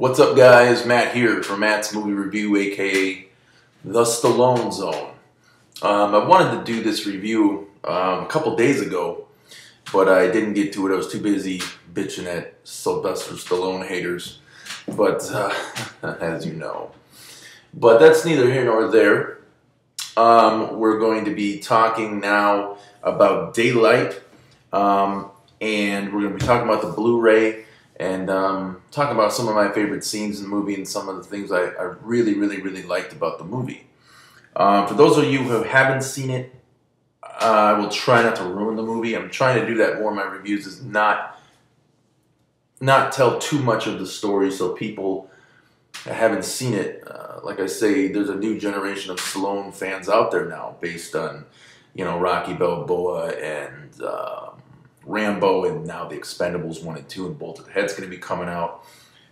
What's up, guys? Matt here for Matt's Movie Review, aka The Stallone Zone. I wanted to do this review a couple days ago, but I didn't get to it. I was too busy bitching at Sylvester Stallone haters, but as you know. But that's neither here nor there. We're going to be talking now about Daylight, and we're going to be talking about the Blu-ray, and talk about some of my favorite scenes in the movie and some of the things I really liked about the movie. For those of you who haven't seen it, I will try not to ruin the movie. I'm trying to do that more in my reviews, is not tell too much of the story so people that haven't seen it, like I say, there's a new generation of Stallone fans out there now based on, you know, Rocky Balboa and Rambo, and now the Expendables 1 and 2, and Bolted Head's going to be coming out.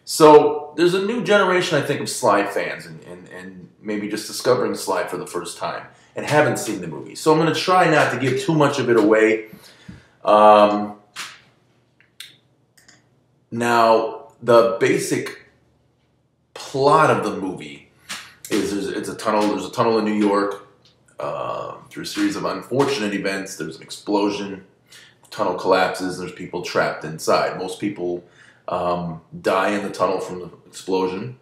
So there's a new generation, I think, of Sly fans, and maybe just discovering Sly for the first time and haven't seen the movie. So I'm going to try not to give too much of it away. Now, the basic plot of the movie is there's a tunnel in New York. Through a series of unfortunate events, there's an explosion. Tunnel collapses, and there's people trapped inside. Most people die in the tunnel from the explosion,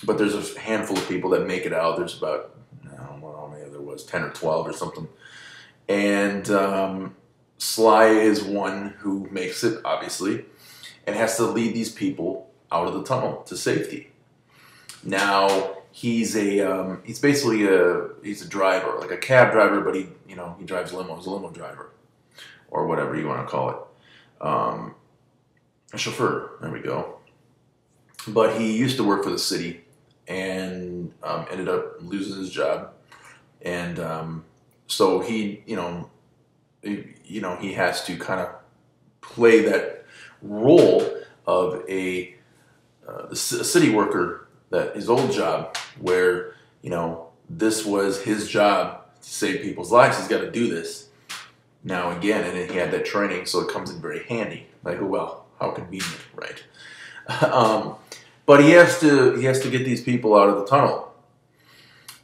but there's a handful of people that make it out. There's about, I don't know how many there was, 10 or 12 or something. And Sly is one who makes it, obviously, and has to lead these people out of the tunnel to safety. Now, he's basically a driver, like a cab driver, but he drives limo. He's a limo driver, or whatever you want to call it. A chauffeur, there we go. But he used to work for the city and ended up losing his job. And so he has to kind of play that role of a city worker, that his old job, where, this was his job to save people's lives. He's got to do this now again, and he had that training, so it comes in very handy. Like, well, how convenient, right? But he has to get these people out of the tunnel,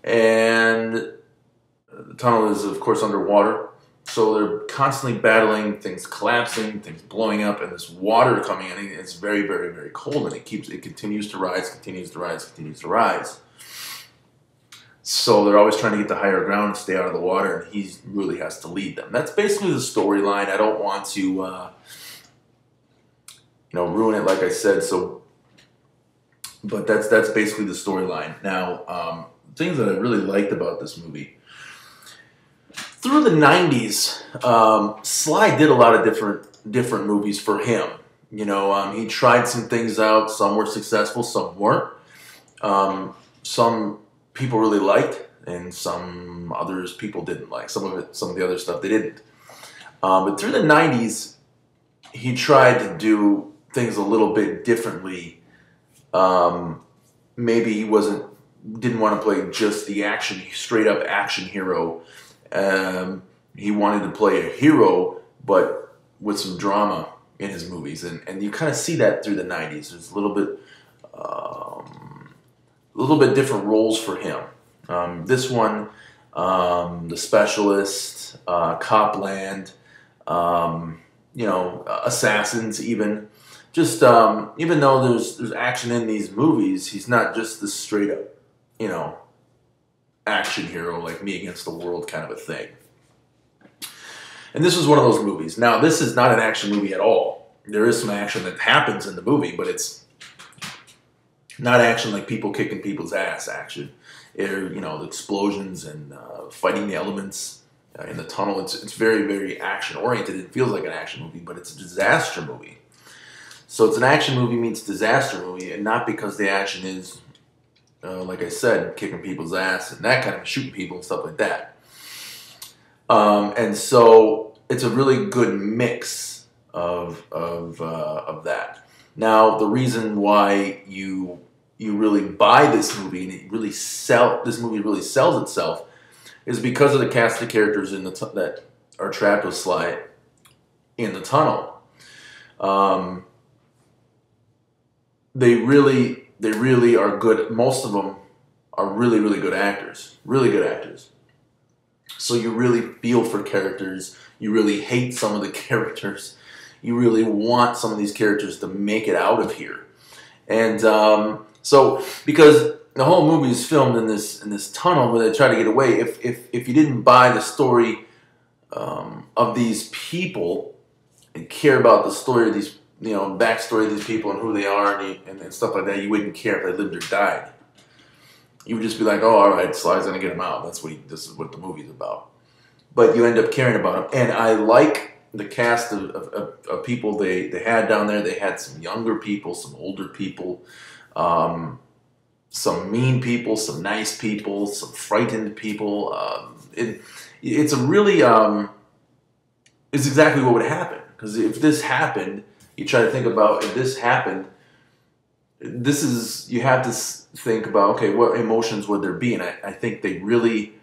and the tunnel is, of course, underwater. So they're constantly battling things collapsing, things blowing up, and this water coming in. It's very cold, and it continues to rise. So they're always trying to get to higher ground and stay out of the water, and he really has to lead them. That's basically the storyline. I don't want to, ruin it, like I said. So, but that's basically the storyline. Now, things that I really liked about this movie. Through the 90s, Sly did a lot of different movies for him. He tried some things out. Some were successful, some weren't. Some people really liked, and some others people didn't like. Some of the other stuff they didn't. But through the 90s, he tried to do things a little bit differently. Maybe he didn't want to play just the straight up action hero. He wanted to play a hero, but with some drama in his movies, and you kind of see that through the 90s. There's a little bit different roles for him. This one, the Specialist, Copland, Assassins, even. Just even though there's action in these movies, he's not just the straight up, action hero, like me against the world kind of a thing. And this was one of those movies. Now, this is not an action movie at all. There is some action that happens in the movie, but it's not action like people kicking people's ass action. The explosions and fighting the elements in the tunnel. It's very action oriented. It feels like an action movie, but it's a disaster movie. So it's an action movie meets disaster movie, and not because the action is, like I said, kicking people's ass and that kind of shooting people and stuff like that. And so it's a really good mix of that. Now, the reason why you really buy this movie and this movie really sells itself is because of the cast of characters that are trapped with Sly in the tunnel. They really they really are good. Most of them are really, really good actors. Really good actors. So you really feel for characters. You really hate some of the characters. You really want some of these characters to make it out of here. And so, because the whole movie is filmed in this tunnel where they try to get away, if you didn't buy the story of these people and care about the story of these, backstory of these people and who they are and stuff like that, you wouldn't care if they lived or died. You would just be like, oh, all right, Sly's gonna get him out. This is what the movie's about. But you end up caring about him, and I like the cast of people they had down there. They had some younger people, some older people, some mean people, some nice people, some frightened people. It's a really it's exactly what would happen. Because if this happened, you try to think about if this happened. You have to think about, okay, what emotions would there be? And I think they really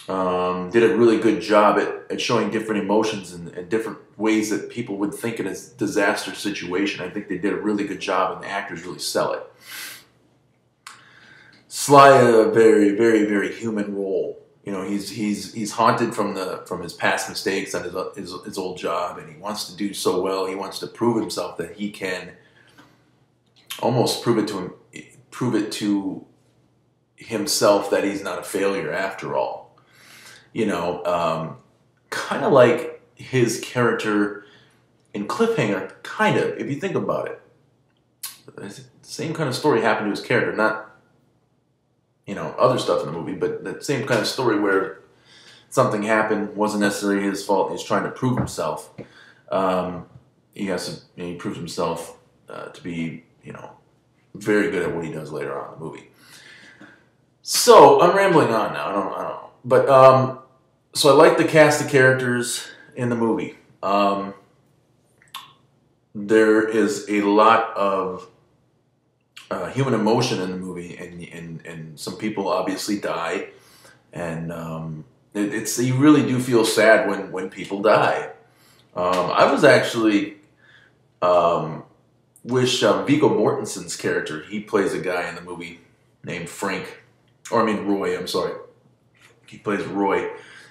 did a really good job at showing different emotions and different ways that people would think in a disaster situation. I think they did a really good job, and the actors really sell it. Sly, a very, very, very human role. He's haunted from his past mistakes on his old job, and he wants to do so well. He wants to prove himself that he can almost prove it to himself that he's not a failure after all. Kind of like his character in Cliffhanger, kind of, if you think about it. The same kind of story happened to his character, not, other stuff in the movie, but the same kind of story where something happened, wasn't necessarily his fault, he's trying to prove himself. He proves himself to be, very good at what he does later on in the movie. So, I'm rambling on now, I don't know. But, so I like the cast of characters in the movie. There is a lot of human emotion in the movie, and some people obviously die, and you really do feel sad when people die. I was actually wish Viggo Mortensen's character, he plays a guy in the movie named Roy. I'm sorry, he plays Roy,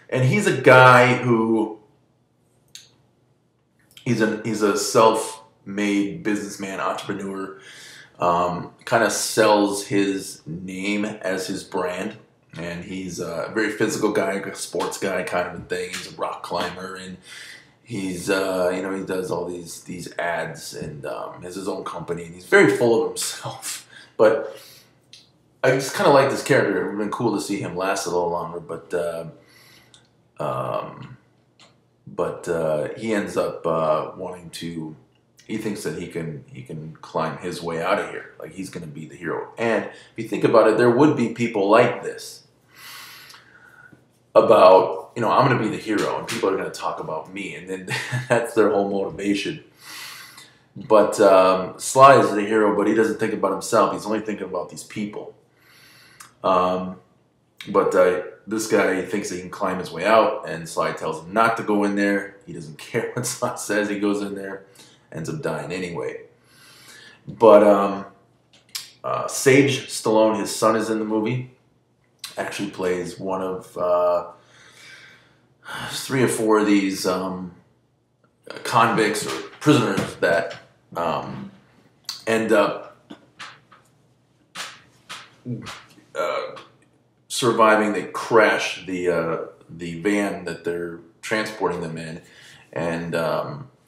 and he's a guy who he's a self-made businessman, entrepreneur. Kind of sells his name as his brand, and he's a very physical guy, a sports guy kind of a thing. He's a rock climber, and he's he does all these ads, and has his own company, and he's very full of himself. But I just kind of like this character. It would have been cool to see him last a little longer, but he ends up wanting to. He thinks that he can climb his way out of here. Like, he's going to be the hero. And if you think about it, there would be people like this. About, I'm going to be the hero, and people are going to talk about me. And then that's their whole motivation. But Sly is the hero, but he doesn't think about himself. He's only thinking about these people. But this guy thinks that he can climb his way out, and Sly tells him not to go in there. He doesn't care what Sly says. He goes in there. Ends up dying anyway. But Sage Stallone, his son, is in the movie. Actually plays one of 3 or 4 of these convicts or prisoners that end up surviving. They crash the van that they're transporting them in, and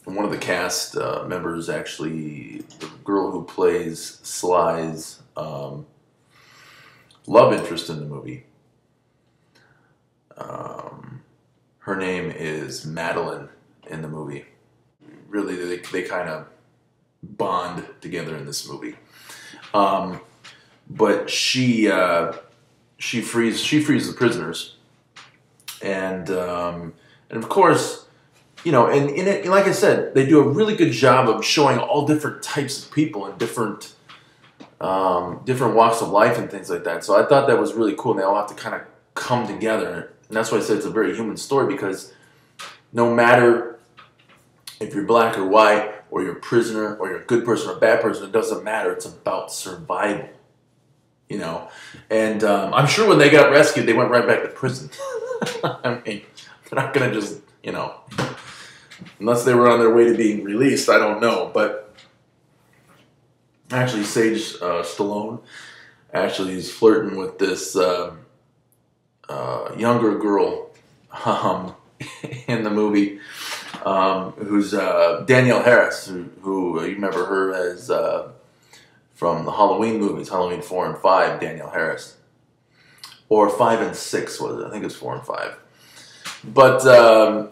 one of the cast members, actually, the girl who plays Sly's love interest in the movie. Her name is Madeline in the movie. Really, they kind of bond together in this movie. But she frees the prisoners, and of course. And in it, like I said, they do a really good job of showing all different types of people and different walks of life and things like that. So I thought that was really cool. And they all have to kind of come together. And that's why I said it's a very human story, because no matter if you're black or white or you're a prisoner, or you're a good person or a bad person. It doesn't matter. It's about survival, you know. And I'm sure when they got rescued, they went right back to prison. I mean, they're not going to just, you know, unless they were on their way to being released, I don't know. But actually, Stallone actually is flirting with this younger girl in the movie, who's Danielle Harris, who you remember her as from the Halloween movies, Halloween 4 and 5, Danielle Harris. Or 5 and 6 was it? I think it's 4 and 5. But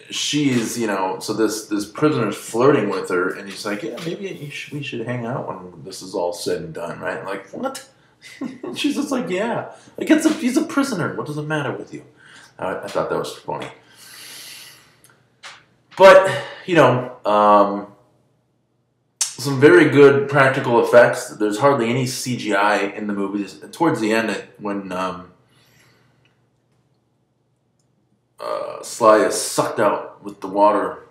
she's, you know, so this prisoner's flirting with her, and he's like, yeah, maybe we should hang out when this is all said and done, right? Like, what? She's just like, yeah. Like, he's a prisoner. What does it matter with you? I thought that was funny. But, you know, some very good practical effects. There's hardly any CGI in the movies. Towards the end, when Sly is sucked out with the water,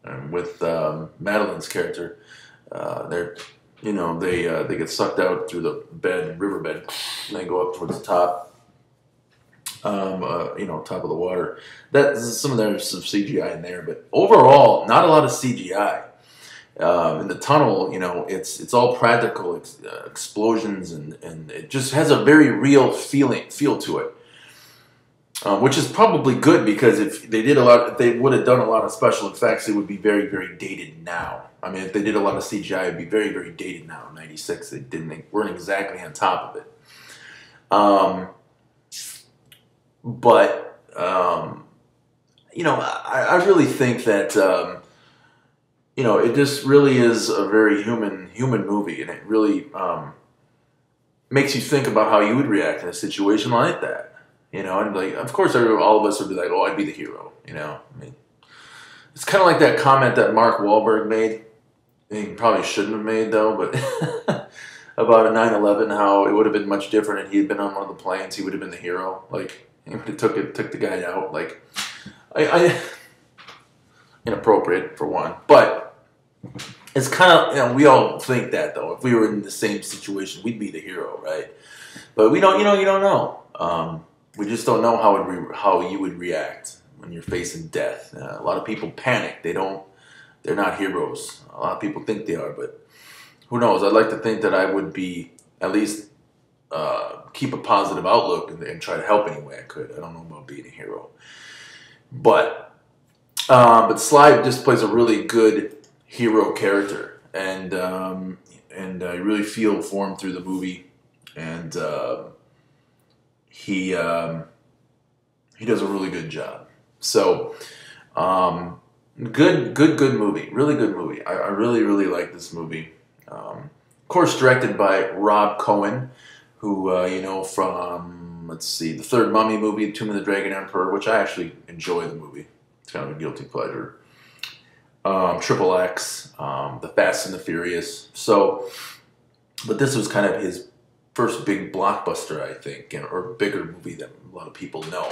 and with Madeline's character, you know, they get sucked out through the riverbed, and they go up towards the top, you know, top of the water. There's some CGI in there, but overall, not a lot of CGI. In the tunnel, you know, it's all practical explosions, and it just has a very real feel to it. Which is probably good, because if they would have done a lot of special effects, it would be very, very dated now. I mean, if they did a lot of CGI, it'd be very, very dated now. In '96, they weren't exactly on top of it. But you know, I really think that you know, it just really is a very human movie, and it really makes you think about how you would react in a situation like that. You know, and like, of course, all of us would be like, "Oh, I'd be the hero." You know, I mean, it's kind of like that comment that Mark Wahlberg made. He probably shouldn't have made, though, but about a 9/11, how it would have been much different if he had been on one of the planes. He would have been the hero. Like, he would have took the guy out. Like, I inappropriate for one, but it's kind of, you know, we all think that, though. If we were in the same situation, we'd be the hero, right? But we don't. You know, you don't know. We just don't know how you would react when you're facing death. A lot of people panic. They're not heroes. A lot of people think they are, but who knows? I'd like to think that I would be, at least keep a positive outlook and try to help any way I could. I don't know about being a hero, but Sly just plays a really good hero character, and I really feel for him through the movie, and he does a really good job. So, good movie. Really good movie. I really like this movie. Of course, directed by Rob Cohen, who, you know, from, let's see, the third Mummy movie, Tomb of the Dragon Emperor, which I actually enjoy the movie. It's kind of a guilty pleasure. Triple X, The Fast and the Furious. So, but this was kind of his first big blockbuster, I think, or bigger movie that a lot of people know.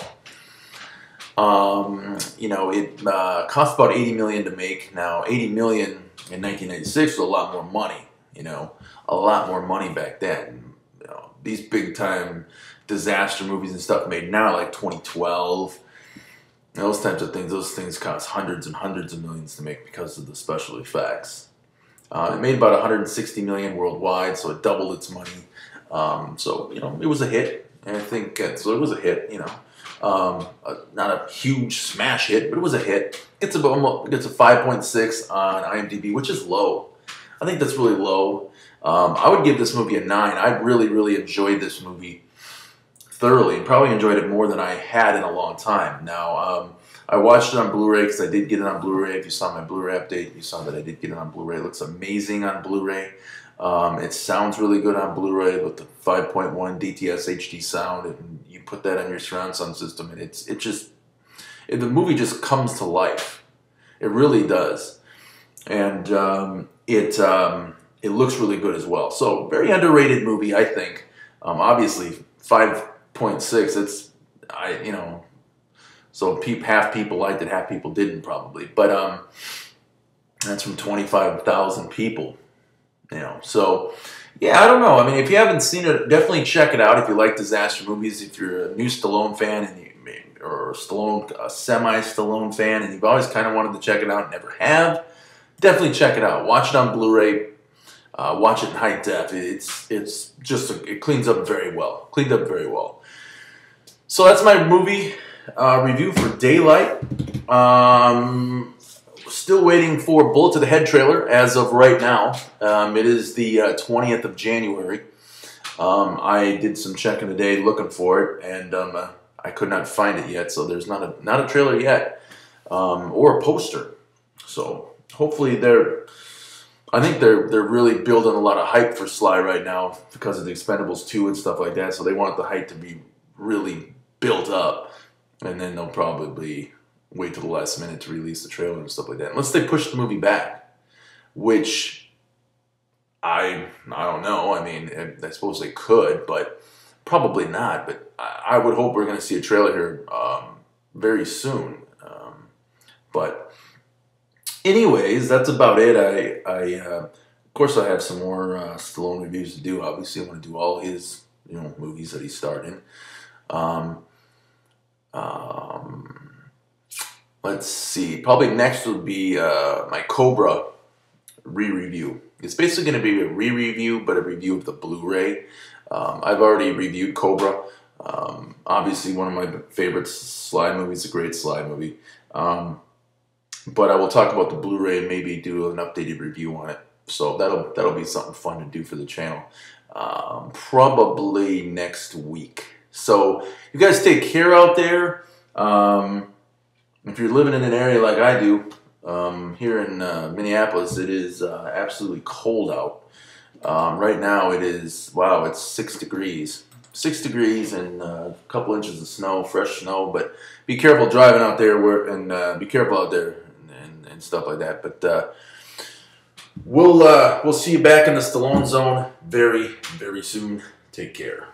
You know, it cost about $80 million to make. Now, $80 million in 1996 was a lot more money. You know, a lot more money back then. You know, these big time disaster movies and stuff made now, like 2012, those types of things. Those things cost hundreds and hundreds of millions to make because of the special effects. It made about $160 million worldwide, so it doubled its money. So, you know, it was a hit, and I think, so it was a hit, you know, not a huge smash hit, but it was a hit. It's a 5.6 on IMDb, which is low. I think that's really low. I would give this movie a 9. I really enjoyed this movie thoroughly, and probably enjoyed it more than I had in a long time. Now, I watched it on Blu-ray, because I did get it on Blu-ray. If you saw my Blu-ray update, you saw that I did get it on Blu-ray. It looks amazing on Blu-ray. It sounds really good on Blu-ray with the 5.1 DTS HD sound, and you put that on your surround sound system, and the movie just comes to life. It really does, and it looks really good as well. So, very underrated movie, I think. Obviously, 5.6. You know, so half people liked it, half people didn't, probably. But That's from 25,000 people. So yeah, I don't know. I mean, if you haven't seen it, definitely check it out. If you like disaster movies, if you're a new Stallone fan or a semi-Stallone fan, and you've always kind of wanted to check it out and never have, definitely check it out. Watch it on Blu-ray. Watch it in high def. It's just it cleans up very well. Cleaned up very well. So that's my movie review for Daylight. Still waiting for Bullet to the Head trailer as of right now. It is the 20th of January. I did some checking today looking for it, and I could not find it yet. So there's not a trailer yet, or a poster. So hopefully I think they're really building a lot of hype for Sly right now because of the Expendables 2 and stuff like that. So they want the hype to be really built up, and then they'll probably wait till the last minute to release the trailer and stuff like that. Unless they push the movie back, which I don't know. I mean, I suppose they could, but probably not. But I would hope we're going to see a trailer here very soon. But anyways, that's about it. Of course, I have some more Stallone reviews to do. Obviously, I want to do all his movies that he starred in. Let's see. Probably next would be my Cobra re-review. It's basically going to be a re-review, but a review of the Blu-ray. I've already reviewed Cobra. Obviously, one of my favorite Sly movies, a great Sly movie. But I will talk about the Blu-ray and maybe do an updated review on it. So that'll be something fun to do for the channel. Probably next week. So you guys take care out there. If you're living in an area like I do, here in Minneapolis, it is absolutely cold out. Right now it is, wow, it's 6 degrees. 6 degrees and a couple inches of snow, fresh snow. But be careful driving out there and be careful out there and stuff like that. But we'll see you back in the Stallone zone very, very soon. Take care.